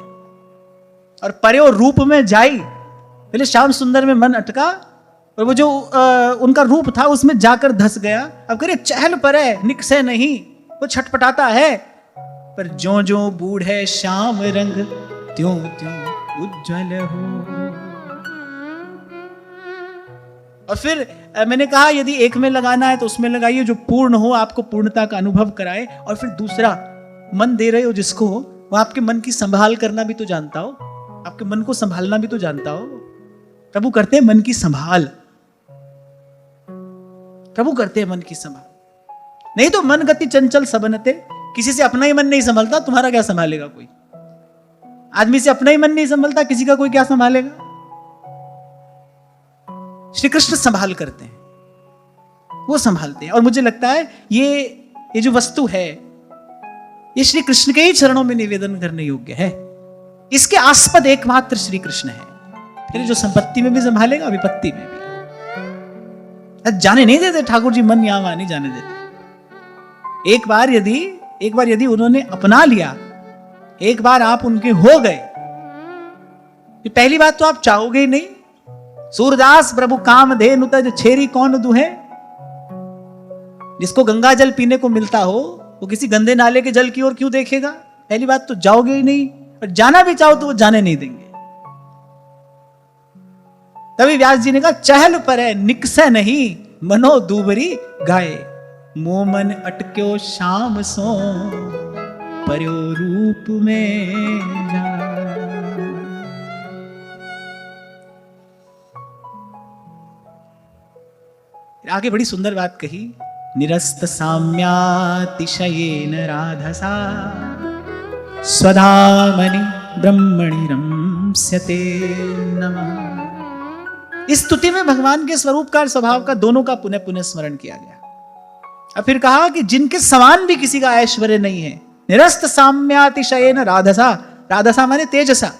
Speaker 1: और पर्यो रूप में जाई। पहले श्याम सुंदर में मन अटका और वो जो उनका रूप था उसमें जाकर धस गया। अब कह रहे चहल परे निक से नहीं, वो छटपटाता है पर जो जो बूढ़े श्याम रंग त्यों त्यों उज्जवल हो। और फिर मैंने कहा यदि एक में लगाना है तो उसमें लगाइए जो पूर्ण हो, आपको पूर्णता का अनुभव कराए। और फिर दूसरा, मन दे रहे हो जिसको, वो आपके मन की संभाल करना भी तो जानता हो, आपके मन को संभालना भी तो जानता हो। प्रभु करते हैं मन की संभाल, प्रभु करते हैं मन की संभाल। नहीं तो मन गति चंचल सबनते, किसी से अपना ही मन नहीं संभलता, तुम्हारा क्या संभालेगा कोई? आदमी से अपना ही मन नहीं संभलता, किसी का कोई क्या संभालेगा? श्री कृष्ण संभाल करते हैं, वो संभालते हैं। और मुझे लगता है ये जो वस्तु है ये श्री कृष्ण के ही चरणों में निवेदन करने योग्य है। इसके आस्पद एकमात्र श्री कृष्ण है। फिर जो संपत्ति में भी संभालेगा, विपत्ति में भी। जाने नहीं देते ठाकुर जी, मन यहां वहां नहीं जाने देते। एक बार यदि उन्होंने अपना लिया, एक बार आप उनके हो गए, पहली बात तो आप चाहोगे ही नहीं। सूरदास प्रभु काम धेनु तज छेरी कौन दुहे। जिसको गंगा जल पीने को मिलता हो वो किसी गंदे नाले के जल की ओर क्यों देखेगा? पहली बात तो जाओगे ही नहीं, और जाना भी चाहो तो वो जाने नहीं देंगे। तभी व्यास जी ने कहा चहल परे निकसे नहीं मनो दूबरी गाए। मोमन अटक्यो शाम सो पर्यो रूप में जाए। आगे बड़ी सुंदर बात कही, निरस्त साम्यातिशयेन राधसा स्वधामनि ब्रह्मणि रम्स्यते नमः। इस स्तुति में भगवान के स्वरूप का और स्वभाव का दोनों का पुनः पुनः स्मरण किया गया। और फिर कहा कि जिनके समान भी किसी का ऐश्वर्य नहीं है। निरस्त साम्यातिशयेन राधसा, राधसा माने तेजसा,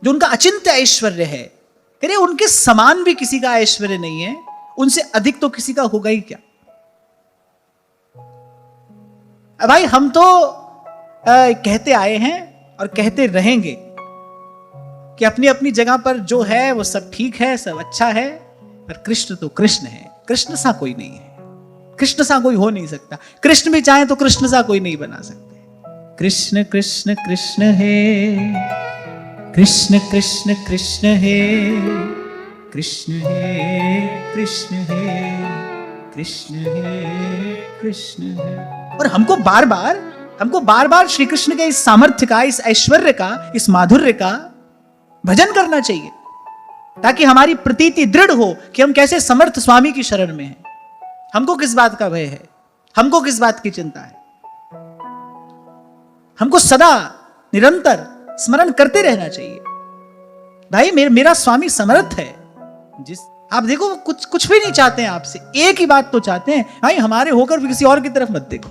Speaker 1: जो उनका अचिंत्य ऐश्वर्य है। अरे उनके समान भी किसी का ऐश्वर्य नहीं है, उनसे अधिक तो किसी का होगा ही क्या। भाई हम तो कहते आए हैं और कहते रहेंगे कि अपनी अपनी जगह पर जो है वो सब ठीक है, सब अच्छा है, पर कृष्ण तो कृष्ण है। कृष्ण सा कोई नहीं है, कृष्ण सा कोई हो नहीं सकता। कृष्ण भी चाहे तो कृष्ण सा कोई नहीं बना सकते। कृष्ण कृष्ण कृष्ण है, कृष्ण कृष्ण कृष्ण है, कृष्ण है कृष्ण है, कृष्ण है कृष्ण है। और हमको बार बार श्री कृष्ण के इस सामर्थ्य का, इस ऐश्वर्य का, इस माधुर्य का भजन करना चाहिए, ताकि हमारी प्रतीति दृढ़ हो कि हम कैसे समर्थ स्वामी की शरण में हैं। हमको किस बात का भय है? हमको किस बात की चिंता है? हमको सदा निरंतर स्मरण करते रहना चाहिए, भाई मेरा स्वामी समर्थ है। जिस आप देखो कुछ भी नहीं चाहते हैं आपसे, एक ही बात तो चाहते हैं, भाई हमारे होकर भी किसी और की तरफ मत देखो।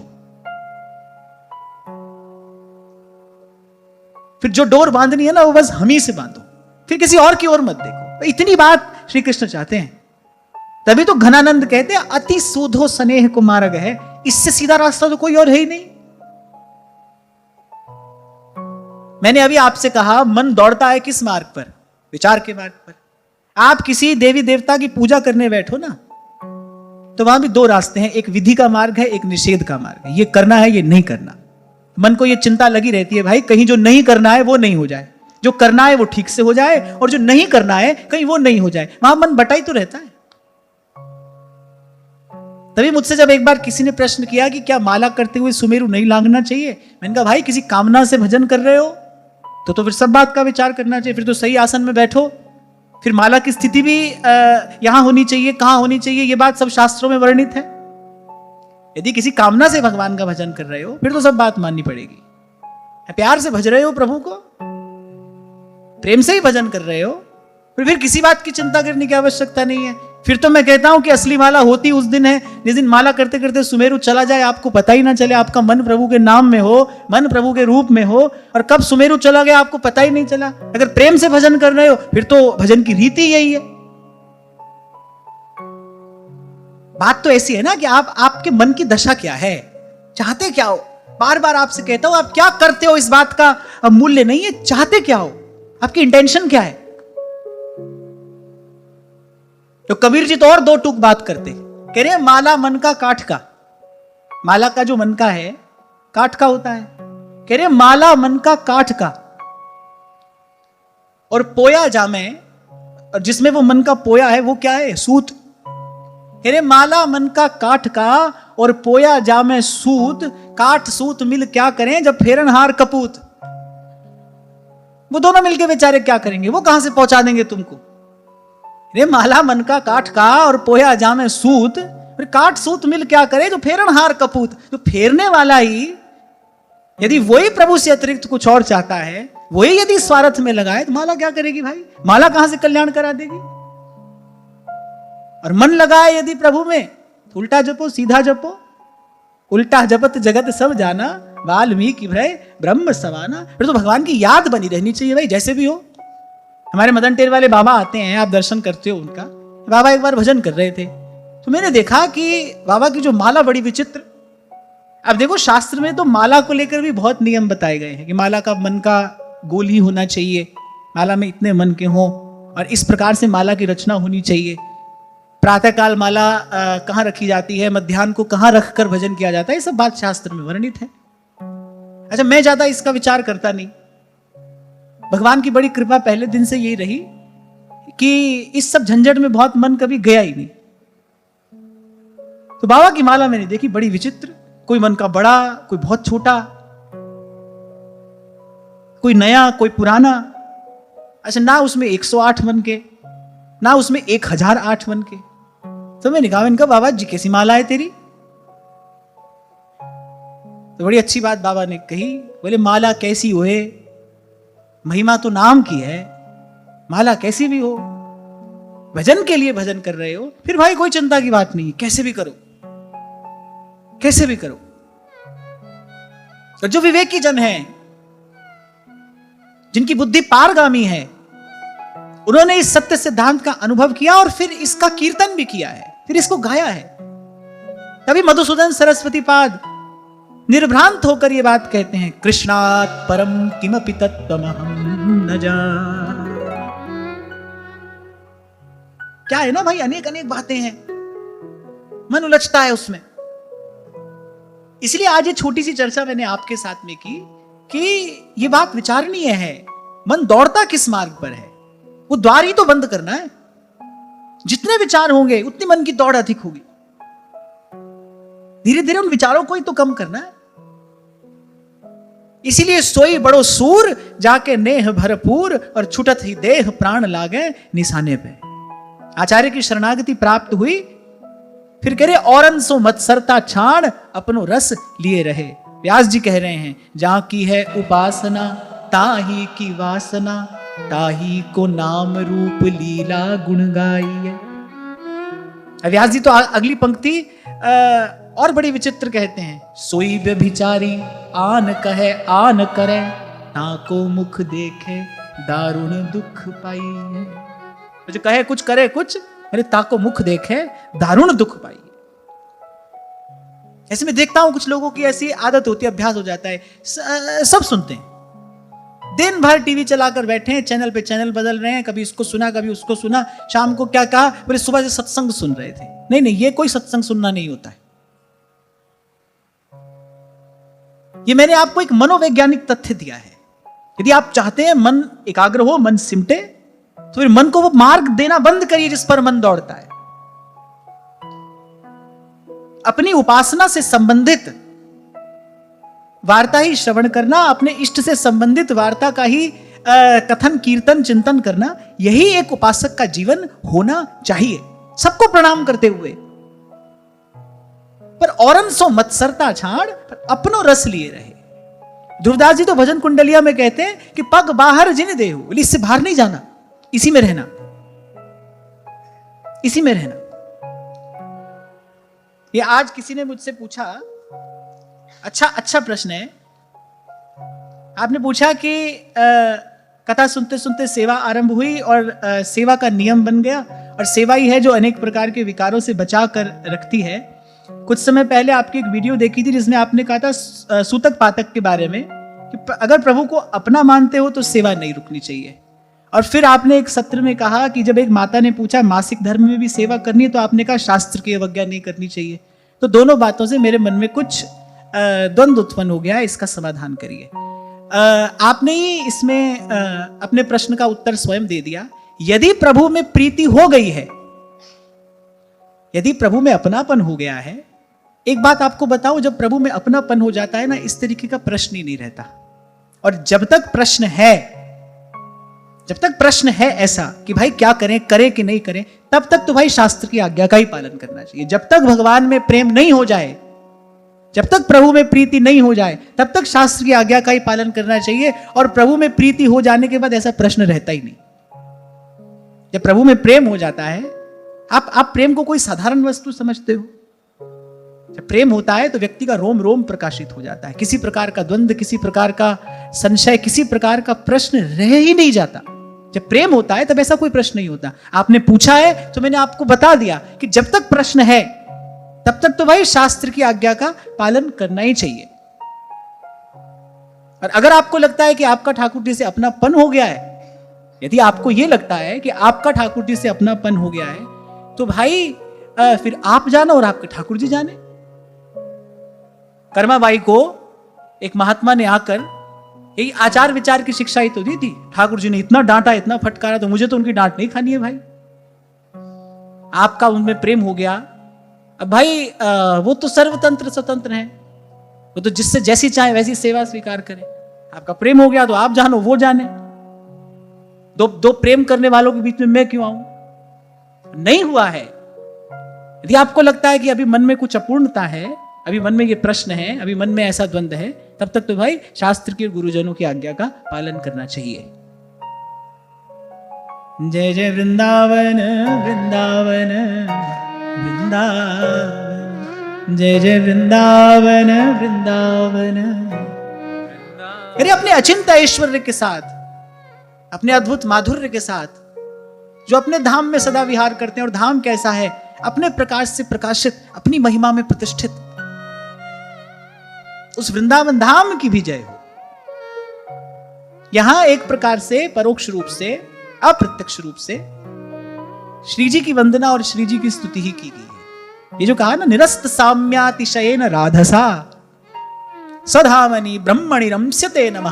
Speaker 1: फिर जो डोर बांधनी है ना वो बस हम ही से बांधो, फिर किसी और की ओर मत देखो। इतनी बात श्री कृष्ण चाहते हैं। तभी तो घनानंद कहते हैं अति सूधो स्नेह को मार्ग है, इससे सीधा रास्ता तो कोई और है ही नहीं। मैंने अभी आपसे कहा मन दौड़ता है किस मार्ग पर? विचार के मार्ग पर। आप किसी देवी देवता की पूजा करने बैठो ना, तो वहां भी दो रास्ते हैं, एक विधि का मार्ग है, एक निषेध का मार्ग है। ये करना है, ये नहीं करना। मन को ये चिंता लगी रहती है, भाई कहीं जो नहीं करना है वो नहीं हो जाए, जो करना है वो ठीक से हो जाए, और जो नहीं करना है कहीं वो नहीं हो जाए। वहां मन बटाई तो रहता है। तभी मुझसे जब एक बार किसी ने प्रश्न किया कि क्या माला करते हुए सुमेरु नहीं लांघना चाहिए, मैंने कहा भाई किसी कामना से भजन कर रहे हो तो फिर सब बात का विचार करना चाहिए। फिर तो सही आसन में बैठो, फिर माला की स्थिति भी यहां होनी चाहिए, कहां होनी चाहिए, ये बात सब शास्त्रों में वर्णित है। यदि किसी कामना से भगवान का भजन कर रहे हो फिर तो सब बात माननी पड़ेगी। प्यार से भज रहे हो प्रभु को, प्रेम से ही भजन कर रहे हो, फिर किसी बात की चिंता करने की आवश्यकता नहीं है। फिर तो मैं कहता हूं कि असली माला होती उस दिन है जिस दिन माला करते करते सुमेरु चला जाए, आपको पता ही ना चले, आपका मन प्रभु के नाम में हो, मन प्रभु के रूप में हो, और कब सुमेरु चला गया आपको पता ही नहीं चला। अगर प्रेम से भजन कर रहे हो फिर तो भजन की रीति यही है। बात तो ऐसी है ना कि आपके मन की दशा क्या है, चाहते क्या हो। बार बार आपसे कहता हूं आप क्या करते हो इस बात का मूल्य नहीं है, चाहते क्या हो, आपकी इंटेंशन क्या है। तो कबीर जी तो और दो टूक बात करते, कह रहे हैं माला मन का काठ का। माला का जो मन का है काठ का होता है, कह रहे हैं माला मन का काठ का और पोया जामे, और जिसमें वो मन का पोया है वो क्या है? सूत। कह रहे माला मन का काठ का और पोया जामे सूत, काठ सूत मिल क्या करें जब फेरन हार कपूत। वो दोनों मिलके बेचारे क्या करेंगे, वो कहां से पहुंचा देंगे तुमको। रे माला मन का काठ का और पोया जामे सूत, काठ सूत मिल क्या करे जो फेरन हार कपूत। जो फेरने वाला ही यदि वही प्रभु से अतिरिक्त कुछ और चाहता है, वही यदि स्वार्थ में लगाए तो माला क्या करेगी भाई? माला कहां से कल्याण करा देगी। और मन लगाए यदि प्रभु में तो उल्टा जपो सीधा जपो, उल्टा जपत जगत सब जाना, वाल्मीकि भय ब्रह्म समाना। फिर तो भगवान की याद बनी रहनी चाहिए भाई, जैसे भी हो। हमारे मदन टेर वाले बाबा आते हैं, आप दर्शन करते हो उनका। बाबा एक बार भजन कर रहे थे तो मैंने देखा कि बाबा की जो माला बड़ी विचित्र। अब देखो शास्त्र में तो माला को लेकर भी बहुत नियम बताए गए हैं कि माला का मन का गोल ही होना चाहिए, माला में इतने मन के हों, और इस प्रकार से माला की रचना होनी चाहिए। प्रातःकाल माला कहाँ रखी जाती है, मध्याह्न को कहाँ रखकर भजन किया जाता है, ये सब बात शास्त्र में वर्णित है। अच्छा, मैं ज्यादा इसका विचार करता नहीं। भगवान की बड़ी कृपा पहले दिन से यही रही कि इस सब झंझट में बहुत मन कभी गया ही नहीं। तो बाबा की माला मैंने देखी बड़ी विचित्र, कोई मन का बड़ा, कोई बहुत छोटा, कोई नया कोई पुराना। अच्छा, ना उसमें 108 मन के, ना उसमें 1008 मन के। तो मैंने कहा बाबा जी कैसी माला है तेरी? तो बड़ी अच्छी बात बाबा ने कही, बोले माला कैसी होए, महिमा तो नाम की है, माला कैसी भी हो, भजन के लिए भजन कर रहे हो, फिर भाई कोई चिंता की बात नहीं, कैसे भी करो, कैसे भी करो। तो जो विवेकी जन हैं, जिनकी बुद्धि पारगामी है, उन्होंने इस सत्य सिद्धांत का अनुभव किया और फिर इसका कीर्तन भी किया है, फिर इसको गाया है। तभी मधुसूदन सरस्वती पाद निर्भ्रांत होकर ये बात कहते हैं, कृष्णात् परम किमपि तत्त्वमहं न जाने। क्या है ना भाई, अनेक अनेक बातें हैं, मन उलझता है उसमें। इसलिए आज ये छोटी सी चर्चा मैंने आपके साथ में की कि ये बात विचारणीय है, मन दौड़ता किस मार्ग पर है, वो द्वार ही तो बंद करना है। जितने विचार होंगे उतनी मन की दौड़ अधिक होगी। धीरे धीरे उन विचारों को ही तो कम करना है। इसीलिए सोई बड़ो सूर जाके नेह भरपूर, और छुटत ही देह प्राण लागे निशाने पे। आचार्य की शरणागति प्राप्त हुई फिर कह रहे औरन सो मत्सरता छाड़ अपनो रस लिए रहे। व्यास जी कह रहे हैं जहां की है उपासना ताही की वासना, ताही को नाम रूप लीला गुण गाई। व्यास जी तो अगली पंक्ति और बड़ी विचित्र कहते हैं, सोई व्यभिचारी आन कहे आन करे, ताको मुख देखे दारुण दुख पाई है। जो कहे कुछ करे कुछ, अरे ताको मुख देखे दारुण दुख पाई। ऐसे में देखता हूं कुछ लोगों की ऐसी आदत होती है, अभ्यास हो जाता है, सब सुनते हैं, दिन भर टीवी चलाकर बैठे हैं, चैनल पे चैनल बदल रहे हैं, कभी इसको सुना कभी उसको सुना, शाम को क्या कहा, बोले सुबह से सत्संग सुन रहे थे। नहीं नहीं, ये कोई सत्संग सुनना नहीं होता है। ये मैंने आपको एक मनोवैज्ञानिक तथ्य दिया है। यदि आप चाहते हैं मन एकाग्र हो, मन सिमटे, तो फिर मन को वो मार्ग देना बंद करिए जिस पर मन दौड़ता है। अपनी उपासना से संबंधित वार्ता ही श्रवण करना, अपने इष्ट से संबंधित वार्ता का ही कथन कीर्तन चिंतन करना, यही एक उपासक का जीवन होना चाहिए, सबको प्रणाम करते हुए। पर औरन सो मत्सरता छाड़ अपनो रस लिए रहे। ध्रुवदास जी तो भजन कुंडलिया में कहते हैं कि पग बाहर जिन देहु, बोले इससे बाहर नहीं जाना, इसी में रहना, इसी में रहना। ये आज किसी ने मुझसे पूछा, अच्छा प्रश्न है। आपने पूछा कि कथा सुनते सुनते सेवा आरंभ हुई और सेवा का नियम बन गया, और सेवा ही है जो अनेक प्रकार के विकारों से बचा कर रखती है। कुछ समय पहले आपकी एक वीडियो देखी थी जिसमें आपने कहा था सूतक पातक के बारे में कि अगर प्रभु को अपना मानते हो तो सेवा नहीं रुकनी चाहिए। और फिर आपने एक सत्र में कहा कि जब एक माता ने पूछा मासिक धर्म में भी सेवा करनी है, तो आपने कहा शास्त्र की अवज्ञा नहीं करनी चाहिए। तो दोनों बातों से मेरे मन में कुछ द्वंद्व उत्पन्न हो गया है, इसका समाधान करिए। आपने ही इसमें अपने प्रश्न का उत्तर स्वयं दे दिया। यदि प्रभु में प्रीति हो गई है, यदि प्रभु में अपनापन हो गया है, एक बात आपको बताऊं, जब प्रभु में अपनापन हो जाता है ना, इस तरीके का प्रश्न ही नहीं रहता। और जब तक प्रश्न है ऐसा कि भाई क्या करें, करें कि नहीं करें, तब तक तो भाई शास्त्र की आज्ञा का ही पालन करना चाहिए। जब तक भगवान में प्रेम नहीं हो जाए, जब तक प्रभु में प्रीति नहीं हो जाए, तब तक शास्त्र की आज्ञा का ही पालन करना चाहिए। और प्रभु में प्रीति हो जाने के बाद ऐसा प्रश्न रहता ही नहीं। जब प्रभु में प्रेम हो जाता है, आप प्रेम को कोई साधारण वस्तु समझते हो। जब प्रेम होता है तो व्यक्ति का रोम रोम प्रकाशित हो जाता है, किसी प्रकार का द्वंद्व, किसी प्रकार का संशय, किसी प्रकार का प्रश्न रह ही नहीं जाता। जब प्रेम होता है तब ऐसा कोई प्रश्न नहीं होता। आपने पूछा है तो मैंने आपको बता दिया कि जब तक प्रश्न है तब तक तो भाई शास्त्र की आज्ञा का पालन करना ही चाहिए। और अगर आपको लगता है कि आपका ठाकुर जी से अपनापन हो गया है, यदि आपको यह लगता है कि आपका ठाकुर जी से अपनापन हो गया है, तो भाई फिर आप जानो और आपके ठाकुर जी जाने। कर्माबाई को एक महात्मा ने आकर यही आचार विचार की शिक्षा ही तो दी थी। ठाकुर जी ने इतना डांटा, इतना फटकारा, तो मुझे तो उनकी डांट नहीं खानी है भाई। आपका उनमें प्रेम हो गया, अब भाई वो तो सर्वतंत्र स्वतंत्र है, वो तो जिससे जैसी चाहे वैसी सेवा स्वीकार करे। आपका प्रेम हो गया तो आप जानो, वो जाने। दो प्रेम करने वालों के बीच में मैं क्यों आऊं? नहीं हुआ है। यदि आपको लगता है कि अभी मन में कुछ अपूर्णता है, अभी मन में ये प्रश्न है, अभी मन में ऐसा द्वंद्व है, तब तक तो भाई शास्त्र के गुरुजनों की आज्ञा का पालन करना चाहिए। जय जय वृंदावन वृंदावन वृंदावन, जय जय वृंदावन वृंदावन। अरे अपने अचिंत ऐश्वर्य के साथ, अपने अद्भुत माधुर्य के साथ जो अपने धाम में सदा विहार करते हैं, और धाम कैसा है? अपने प्रकाश से प्रकाशित, अपनी महिमा में प्रतिष्ठित, उस वृंदावन धाम की भी जय हो। यहां एक प्रकार से परोक्ष रूप से, अप्रत्यक्ष रूप से श्री जी की वंदना और श्री जी की स्तुति ही की गई है। ये जो कहा ना, निरस्त साम्यातिशयेन राधसा सधामनि ब्रह्मणि रम्स्यते नमः।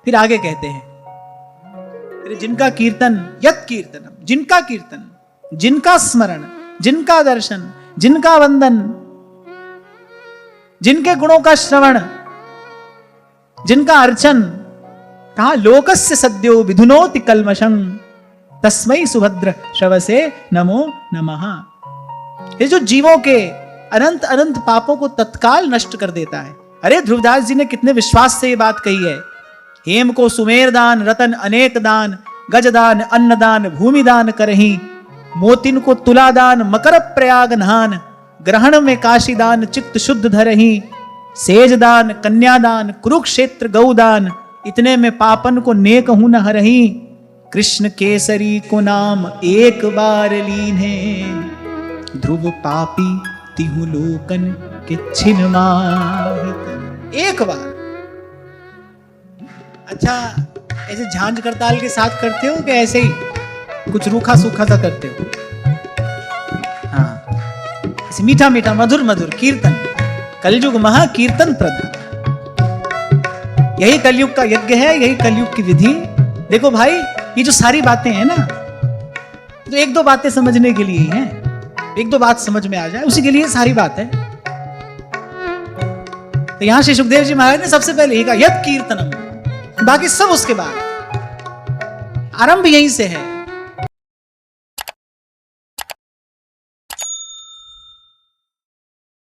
Speaker 1: फिर आगे कहते हैं, जिनका कीर्तन, यत् कीर्तनम, जिनका कीर्तन, जिनका स्मरण, जिनका दर्शन, जिनका वंदन, जिनके गुणों का श्रवण, जिनका अर्चन, कहा लोकस्य सद्यो विधुनोति कल्मषं तस्मै सुभद्र श्रवसे नमो नमः। ये जो जीवों के अनंत अनंत पापों को तत्काल नष्ट कर देता है। अरे ध्रुवदास जी ने कितने विश्वास से ये बात कही है। हेम को सुमेर दान, रतन अनेक दान, गजदान, अन्नदान, भूमिदान करही, मोतिन को तुलादान, मकर प्रयाग नहान, ग्रहण में काशीदान, चित्त शुद्ध धरही, सेजदान, कन्यादान, कुरुक्षेत्र गौदान, इतने में पापन को नेक हूं न हरही, कृष्ण केसरी को नाम एक बार लीन्हे, ध्रुव पापी तिहु लोकन के छिन मार। एक बार। अच्छा, ऐसे झांझ करताल के साथ करते हो कि ऐसे ही कुछ रूखा सूखा सा करते हो? हाँ, ऐसे मीठा मीठा मधुर मधुर कीर्तन, कलयुग महा कीर्तन प्रधान। यही कलयुग का यज्ञ है, यही कलयुग की विधि। देखो भाई, ये जो सारी बातें हैं ना, तो एक दो बातें समझने के लिए ही हैं। एक दो बात समझ में आ जाए उसी के लिए सारी बात है। तो यहां श्री सुखदेव जी महाराज ने सबसे पहले ही कहा यत् कीर्तनम, बाकी सब उसके बाद। आरंभ यहीं से है।